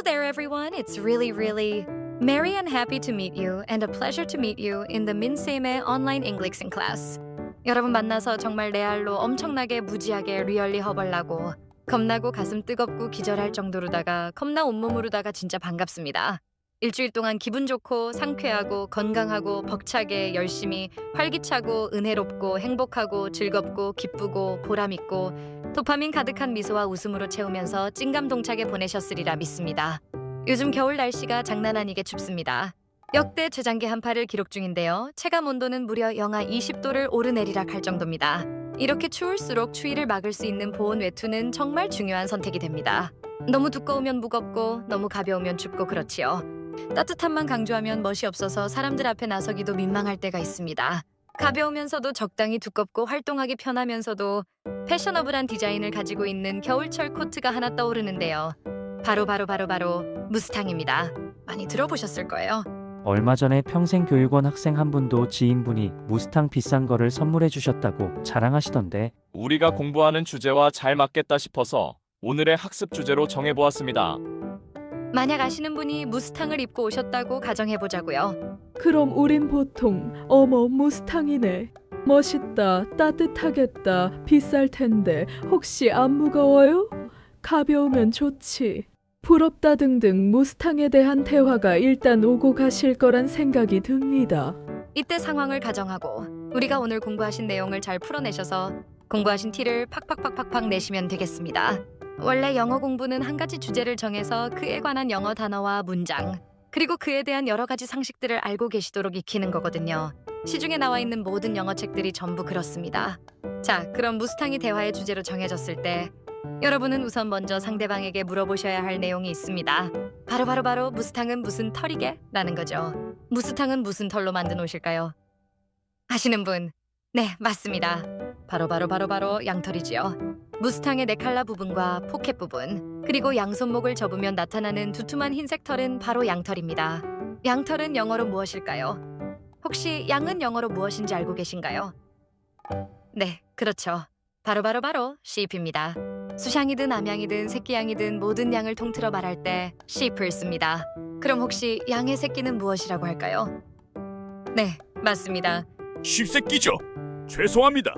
there, everyone. It's really merry and happy to meet you and a pleasure to meet you in the 민쌤의 online English class. 여러분 만나서 정말 레알로 엄청나게 무지하게 리얼리 허벌나고 겁나고 가슴 뜨겁고 기절할 정도로다가 겁나 온몸으로다가 진짜 반갑습니다. 일주일 동안 기분 좋고 상쾌하고 건강하고 벅차게 열심히 활기차고 은혜롭고 행복하고 즐겁고 기쁘고 보람있고 도파민 가득한 미소와 웃음으로 채우면서 찐감동차게 보내셨으리라 믿습니다. 요즘 겨울 날씨가 장난 아니게 춥습니다. 역대 최장기 한파를 기록 중인데요. 체감 온도는 무려 영하 20도를 오르내리락 할 정도입니다. 이렇게 추울수록 추위를 막을 수 있는 보온 외투는 정말 중요한 선택이 됩니다. 너무 두꺼우면 무겁고 너무 가벼우면 춥고 그렇지요. 따뜻함만 강조하면 멋이 없어서 사람들 앞에 나서기도 민망할 때가 있습니다. 가벼우면서도 적당히 두껍고 활동하기 편하면서도 패셔너블한 디자인을 가지고 있는 겨울철 코트가 하나 떠오르는데요. 바로 무스탕입니다. 많이 들어보셨을 거예요. 얼마 전에 평생교육원 학생 한 분도 지인분이 무스탕 비싼 거를 선물해 주셨다고 자랑하시던데 우리가 공부하는 주제와 잘 맞겠다 싶어서 오늘의 학습 주제로 정해보았습니다. 만약 아시는 분이 무스탕을 입고 오셨다고 가정해보자고요. 그럼 우린 보통 어머 무스탕이네. 멋있다, 따뜻하겠다, 비쌀 텐데 혹시 안 무거워요? 가벼우면 좋지. 부럽다 등등 무스탕에 대한 대화가 일단 오고 가실 거란 생각이 듭니다. 이때 상황을 가정하고 우리가 오늘 공부하신 내용을 잘 풀어내셔서 공부하신 티를 팍팍팍팍팍 내시면 되겠습니다. 원래 영어 공부는 한 가지 주제를 정해서 그에 관한 영어 단어와 문장 그리고 그에 대한 여러 가지 상식들을 알고 계시도록 익히는 거거든요. 시중에 나와 있는 모든 영어 책들이 전부 그렇습니다. 자, 그럼 무스탕이 대화의 주제로 정해졌을 때 여러분은 우선 먼저 상대방에게 물어보셔야 할 내용이 있습니다. 바로 무스탕은 무슨 털이게? 라는 거죠. 무스탕은 무슨 털로 만든 옷일까요? 아시는 분? 네, 맞습니다. 바로 양털이지요. 무스탕의 네칼라 부분과 포켓 부분, 그리고 양손목을 접으면 나타나는 두툼한 흰색 털은 바로 양털입니다. 양털은 영어로 무엇일까요? 혹시 양은 영어로 무엇인지 알고 계신가요? 네, 그렇죠. 바로 sheep입니다. 수샹이든 암양이든 새끼양이든 모든 양을 통틀어 말할 때 sheep을 씁니다. 그럼 혹시 양의 새끼는 무엇이라고 할까요? 네, 맞습니다. 쉽새끼죠. 죄송합니다.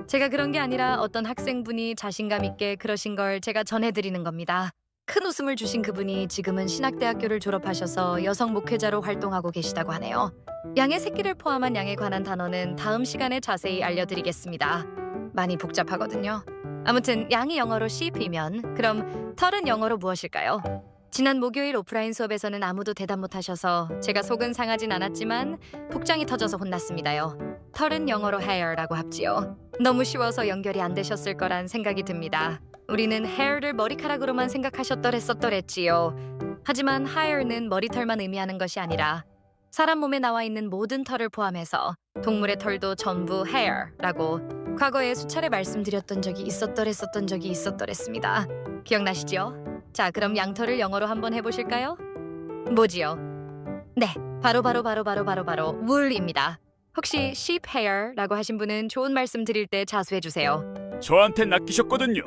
제가 그런 게 아니라 어떤 학생분이 자신감 있게 그러신 걸 제가 전해드리는 겁니다. 큰 웃음을 주신 그분이 지금은 신학대학교를 졸업하셔서 여성 목회자로 활동하고 계시다고 하네요. 양의 새끼를 포함한 양에 관한 단어는 다음 시간에 자세히 알려드리겠습니다. 많이 복잡하거든요. 아무튼 양이 영어로 sheep이면 그럼 털은 영어로 무엇일까요? 지난 목요일 오프라인 수업에서는 아무도 대답 못하셔서 제가 속은 상하진 않았지만 복장이 터져서 혼났습니다요. 털은 영어로 hair라고 합지요. 너무 쉬워서 연결이 안 되셨을 거란 생각이 듭니다. 우리는 hair를 머리카락으로만 생각하셨더랬지요. 하지만 hair는 머리털만 의미하는 것이 아니라 사람 몸에 나와 있는 모든 털을 포함해서 동물의 털도 전부 hair라고 과거에 수차례 말씀드렸던 적이 있었더랬습니다. 기억나시죠? 자, 그럼 양털을 영어로 한번 해보실까요? 뭐지요? 네, 바로 wool입니다. 혹시 sheep hair라고 하신 분은 좋은 말씀 드릴 때 자수해주세요. 저한테 낚이셨거든요.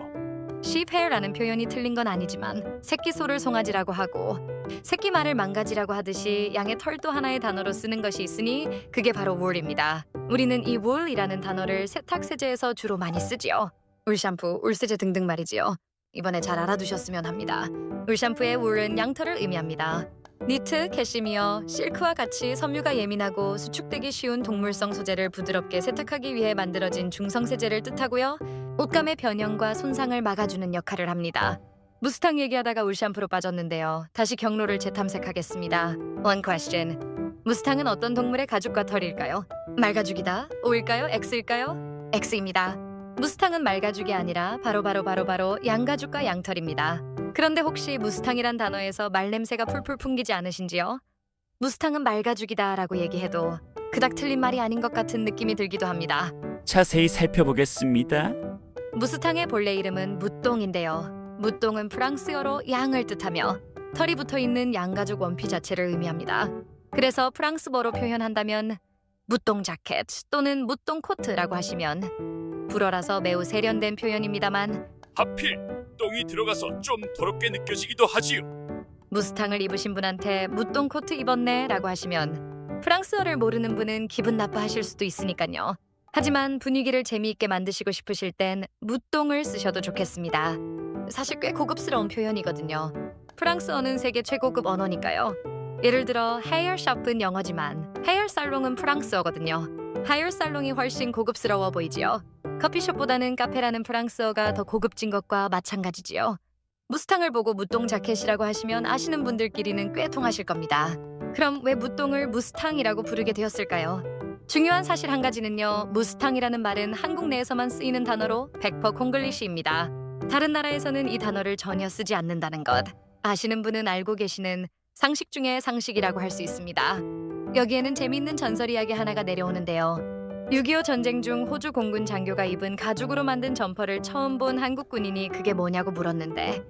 sheep hair라는 표현이 틀린 건 아니지만 새끼 소를 송아지라고 하고 새끼 말을 망가지라고 하듯이 양의 털도 하나의 단어로 쓰는 것이 있으니 그게 바로 wool입니다. 우리는 이 wool이라는 단어를 세탁 세제에서 주로 많이 쓰지요. 울 샴푸, 울 세제 등등 말이지요. 이번에 잘 알아두셨으면 합니다. 울 샴푸의 wool은 양털을 의미합니다. 니트, 캐시미어, 실크와 같이 섬유가 예민하고 수축되기 쉬운 동물성 소재를 부드럽게 세탁하기 위해 만들어진 중성 세제를 뜻하고요. 옷감의 변형과 손상을 막아주는 역할을 합니다. 무스탕 얘기하다가 울 샴푸로 빠졌는데요. 다시 경로를 재탐색하겠습니다. One question. 무스탕은 어떤 동물의 가죽과 털일까요? 말가죽이다. O일까요? X일까요? X입니다. 무스탕은 말가죽이 아니라 바로 양가죽과 양털입니다. 그런데 혹시 무스탕이란 단어에서 말냄새가 풀풀 풍기지 않으신지요? 무스탕은 말가죽이다 라고 얘기해도 그닥 틀린 말이 아닌 것 같은 느낌이 들기도 합니다. 자세히 살펴보겠습니다. 무스탕의 본래 이름은 무똥인데요. 무똥은 프랑스어로 양을 뜻하며 털이 붙어있는 양가죽 원피 자체를 의미합니다. 그래서 프랑스어로 표현한다면 무똥 자켓 또는 무똥 코트라고 하시면 불어라서 매우 세련된 표현입니다만 하필 똥이 들어가서 좀 더럽게 느껴지기도 하지요. 무스탕을 입으신 분한테 무똥 코트 입었네 라고 하시면 프랑스어를 모르는 분은 기분 나빠하실 수도 있으니까요. 하지만 분위기를 재미있게 만드시고 싶으실 땐 무똥을 쓰셔도 좋겠습니다. 사실 꽤 고급스러운 표현이거든요. 프랑스어는 세계 최고급 언어니까요. 예를 들어 헤어 숍은 영어지만 헤어 살롱은 프랑스어거든요. 헤어 살롱이 훨씬 고급스러워 보이지요. 커피숍보다는 카페라는 프랑스어가 더 고급진 것과 마찬가지지요. 무스탕을 보고 무똥 자켓이라고 하시면 아시는 분들끼리는 꽤 통하실 겁니다. 그럼 왜 무똥을 무스탕이라고 부르게 되었을까요? 중요한 사실 한 가지는요. 무스탕이라는 말은 한국 내에서만 쓰이는 단어로 100% 콩글리시입니다. 다른 나라에서는 이 단어를 전혀 쓰지 않는다는 것. 아시는 분은 알고 계시는 상식 중에 상식이라고 할 수 있습니다. 여기에는 재미있는 전설 이야기 하나가 내려오는데요. 6.25 전쟁 중 호주 공군 장교가 입은 가죽으로 만든 점퍼를 처음 본 한국 군인이 그게 뭐냐고 물었는데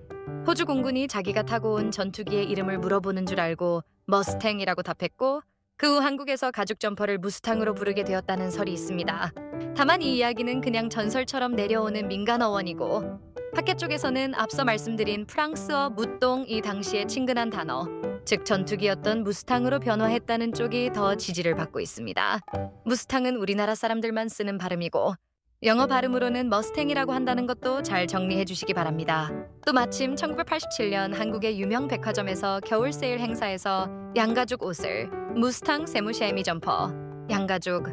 호주 공군이 자기가 타고 온 전투기의 이름을 물어보는 줄 알고 머스탱이라고 답했고 그 후 한국에서 가죽 점퍼를 무스탕으로 부르게 되었다는 설이 있습니다. 다만 이 이야기는 그냥 전설처럼 내려오는 민간 어원이고 학계 쪽에서는 앞서 말씀드린 프랑스어 무똥이 당시의 친근한 단어, 즉 전투기였던 무스탕으로 변화했다는 쪽이 더 지지를 받고 있습니다. 무스탕은 우리나라 사람들만 쓰는 발음이고 영어 발음으로는 머스탱이라고 한다는 것도 잘 정리해 주시기 바랍니다. 또 마침 1987년 한국의 유명 백화점에서 겨울 세일 행사에서 양가죽 옷을 무스탕 세무쉐미 점퍼, 양가죽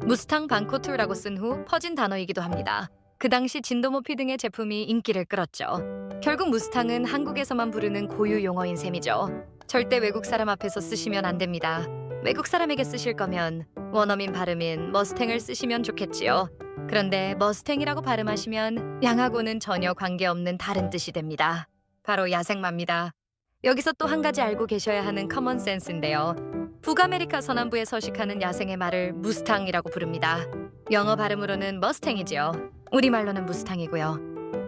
무스탕 반코트라고 쓴 후 퍼진 단어이기도 합니다. 그 당시 진도모피 등의 제품이 인기를 끌었죠. 결국 무스탕은 한국에서만 부르는 고유 용어인 셈이죠. 절대 외국 사람 앞에서 쓰시면 안 됩니다. 외국 사람에게 쓰실 거면 원어민 발음인 머스탱을 쓰시면 좋겠지요. 그런데 머스탱이라고 발음하시면 양하고는 전혀 관계없는 다른 뜻이 됩니다. 바로 야생마입니다. 여기서 또 한 가지 알고 계셔야 하는 커먼 센스인데요. 북아메리카 서남부에 서식하는 야생의 말을 무스탕이라고 부릅니다. 영어 발음으로는 머스탱이지요. 우리말로는 무스탕이고요.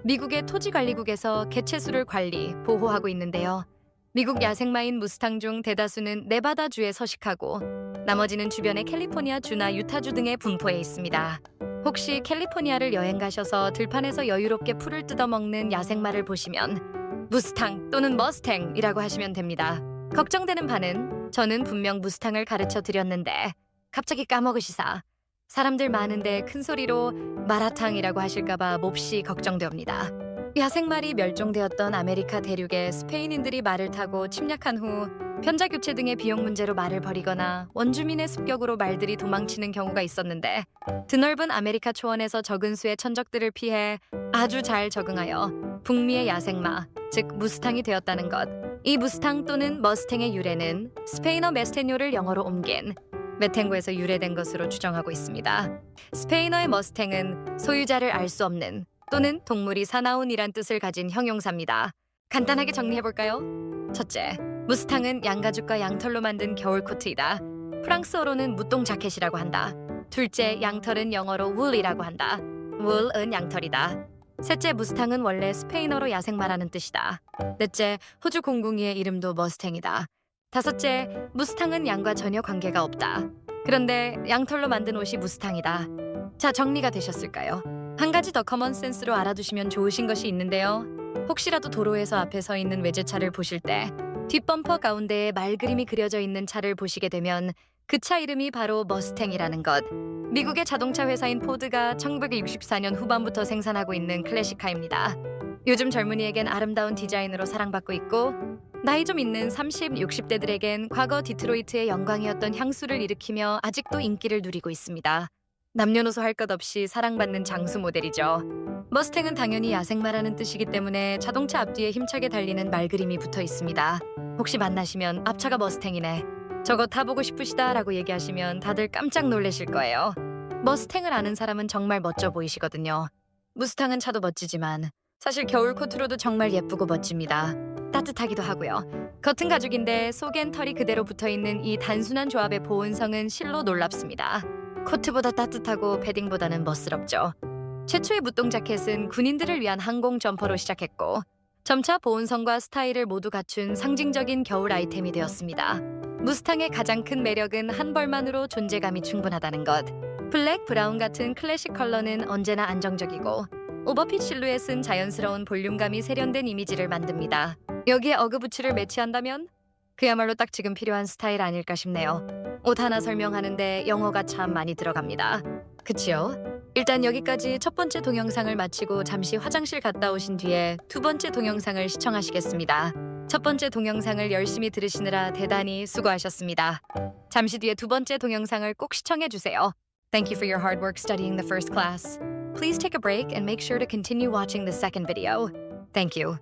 미국의 토지관리국에서 개체수를 관리, 보호하고 있는데요. 미국 야생마인 무스탕 중 대다수는 네바다주에 서식하고 나머지는 주변의 캘리포니아 주나 유타주 등에 분포해 있습니다. 혹시 캘리포니아를 여행 가셔서 들판에서 여유롭게 풀을 뜯어먹는 야생마를 보시면 무스탕 또는 머스탱이라고 하시면 됩니다. 걱정되는 바는 저는 분명 무스탕을 가르쳐 드렸는데 갑자기 까먹으시사 사람들 많은데 큰 소리로 마라탕이라고 하실까봐 몹시 걱정됩니다. 야생말이 멸종되었던 아메리카 대륙에 스페인인들이 말을 타고 침략한 후 편자 교체 등의 비용 문제로 말을 버리거나 원주민의 습격으로 말들이 도망치는 경우가 있었는데 드넓은 아메리카 초원에서 적은 수의 천적들을 피해 아주 잘 적응하여 북미의 야생마, 즉 무스탕이 되었다는 것. 이 무스탕 또는 머스탱의 유래는 스페인어 메스테뇨를 영어로 옮긴 메탱고에서 유래된 것으로 추정하고 있습니다. 스페인어의 머스탱은 소유자를 알 수 없는 또는 동물이 사나운이란 뜻을 가진 형용사입니다. 간단하게 정리해볼까요? 첫째, 무스탕은 양가죽과 양털로 만든 겨울 코트이다. 프랑스어로는 무똥 자켓이라고 한다. 둘째, 양털은 영어로 wool이라고 한다. wool은 양털이다. 셋째, 무스탕은 원래 스페인어로 야생마라는 뜻이다. 넷째, 호주 공군기의 이름도 머스탱이다. 다섯째, 무스탕은 양과 전혀 관계가 없다. 그런데 양털로 만든 옷이 무스탕이다. 자, 정리가 되셨을까요? 한 가지 더 커먼 센스로 알아두시면 좋으신 것이 있는데요. 혹시라도 도로에서 앞에 서 있는 외제차를 보실 때 뒷범퍼 가운데에 말 그림이 그려져 있는 차를 보시게 되면 그 차 이름이 바로 머스탱이라는 것. 미국의 자동차 회사인 포드가 1964년 후반부터 생산하고 있는 클래식카입니다. 요즘 젊은이에겐 아름다운 디자인으로 사랑받고 있고 나이 좀 있는 30, 60대들에겐 과거 디트로이트의 영광이었던 향수를 일으키며 아직도 인기를 누리고 있습니다. 남녀노소 할 것 없이 사랑받는 장수 모델이죠. 머스탱은 당연히 야생마라는 뜻이기 때문에 자동차 앞뒤에 힘차게 달리는 말 그림이 붙어 있습니다. 혹시 만나시면 앞차가 머스탱이네, 저거 타보고 싶으시다 라고 얘기하시면 다들 깜짝 놀라실 거예요. 머스탱을 아는 사람은 정말 멋져 보이시거든요. 무스탕은 차도 멋지지만 사실 겨울 코트로도 정말 예쁘고 멋집니다. 따뜻하기도 하고요. 겉은 가죽인데 속엔 털이 그대로 붙어있는 이 단순한 조합의 보온성은 실로 놀랍습니다. 코트보다 따뜻하고 패딩보다는 멋스럽죠. 최초의 무똥 자켓은 군인들을 위한 항공 점퍼로 시작했고 점차 보온성과 스타일을 모두 갖춘 상징적인 겨울 아이템이 되었습니다. 무스탕의 가장 큰 매력은 한 벌만으로 존재감이 충분하다는 것. 블랙, 브라운 같은 클래식 컬러는 언제나 안정적이고 오버핏 실루엣은 자연스러운 볼륨감이 세련된 이미지를 만듭니다. 여기에 어그부츠를 매치한다면 그야말로 딱 지금 필요한 스타일 아닐까 싶네요. 옷 하나 설명하는데 영어가 참 많이 들어갑니다. 그치요? 일단 여기까지 첫 번째 동영상을 마치고 잠시 화장실 갔다 오신 뒤에 두 번째 동영상을 시청하시겠습니다. 첫 번째 동영상을 열심히 들으시느라 대단히 수고하셨습니다. 잠시 뒤에 두 번째 동영상을 꼭 시청해 주세요. Thank you for your hard work studying the first class. Please take a break and make sure to continue watching the second video. Thank you.